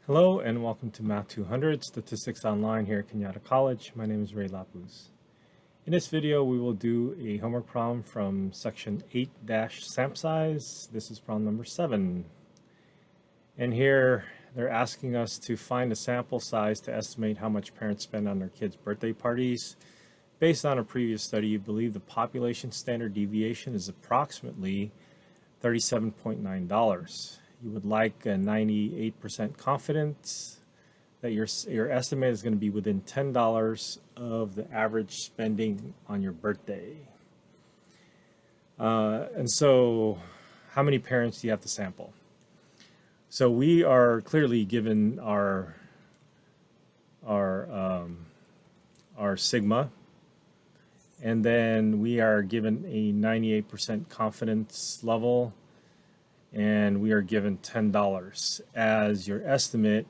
Hello and welcome to Math200 Statistics Online here at Cañada College. My name is Lapuz. In this video, we will do a homework problem from section 8-sample size. This is problem number 7. And here they're asking us to find a sample size to estimate how much parents spend on their kids' birthday parties. Based on a previous study, you believe the population standard deviation is approximately $37.9. You would like a 98% confidence that your estimate is going to be within $10 of the average spending on your birthday. And so how many parents do you have to sample? So we are clearly given our sigma, and then we are given a 98% confidence level, and we are given $10 as your estimate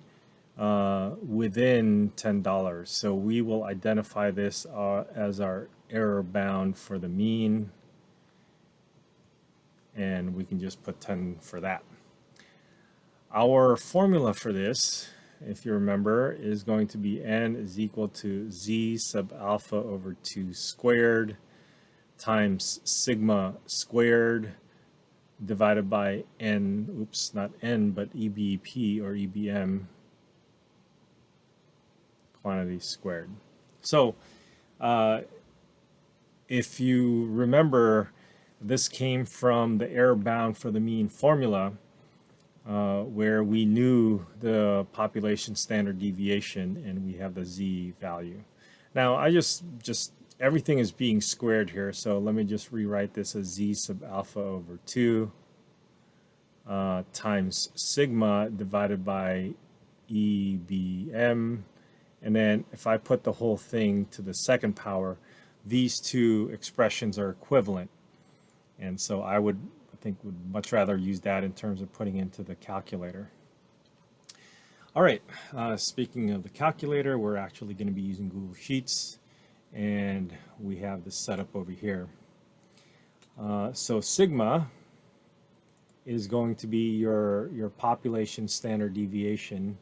within $10. So we will identify this as our error bound for the mean, and we can just put 10 for that. Our formula for this, if you remember, is going to be n is equal to z sub alpha over 2 squared times sigma squared divided by n, oops, not n, but EBP or EBM quantity squared. So if you remember, this came from the error bound for the mean formula, where we knew the population standard deviation and we have the z value. Now I just everything is being squared here, so let me just rewrite this as z sub alpha over 2 times sigma divided by EBM, and then if I put the whole thing to the second power, these two expressions are equivalent, and so I think would much rather use that in terms of putting into the calculator. All right, speaking of the calculator, we're actually going to be using Google Sheets, and we have this set up over here. So sigma is going to be your population standard deviation,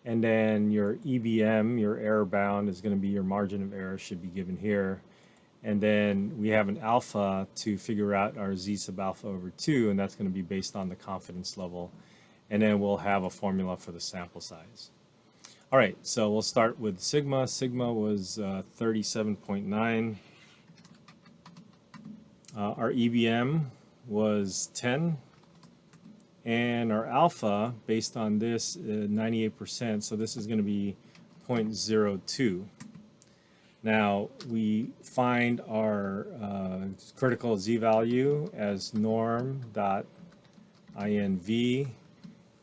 and then your EBM, your error bound, is going to be your margin of error, should be given here. And then we have an alpha to figure out our z sub alpha over 2, and that's going to be based on the confidence level. And then we'll have a formula for the sample size. All right, so we'll start with sigma. Sigma was 37.9. Our EBM was 10. And our alpha, based on this, 98%, so this is going to be 0.02. Now, we find our critical z-value as norm.inv,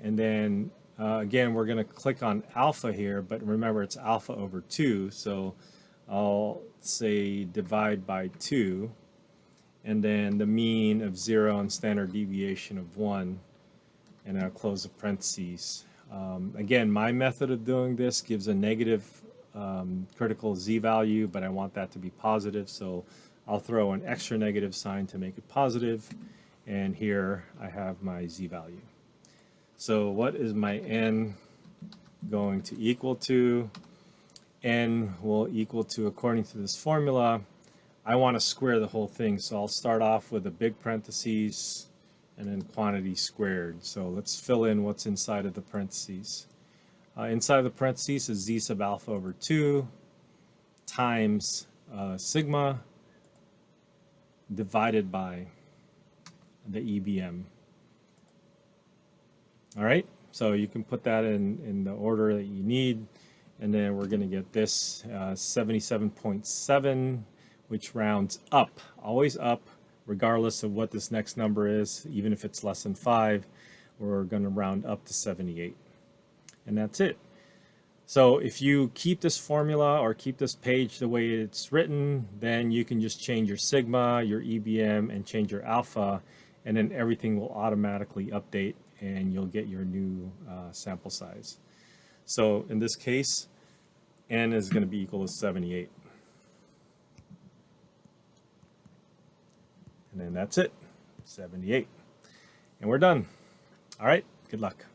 and then again, we're going to click on alpha here, but remember it's alpha over 2, so I'll say divide by 2, and then the mean of 0 and standard deviation of 1, and I'll close the parentheses. Again, my method of doing this gives a negative critical z-value, but I want that to be positive, so I'll throw an extra negative sign to make it positive, and here I have my z-value. So what is my n going to equal to? N will equal to, according to this formula, I want to square the whole thing, so I'll start off with a big parentheses and then quantity squared. So let's fill in what's inside of the parentheses. Inside of the parentheses is z sub alpha over 2 times sigma divided by the EBM. All right, so you can put that in the order that you need, and then we're going to get this 77.7, which rounds up, always up, regardless of what this next number is. Even if it's less than 5, we're going to round up to 78. And that's it. So if you keep this formula or keep this page the way it's written, then you can just change your sigma, your EBM, and change your alpha, and then everything will automatically update and you'll get your new sample size. So in this case, n is going to be equal to 78. And then that's it, 78. And we're done. All right, good luck.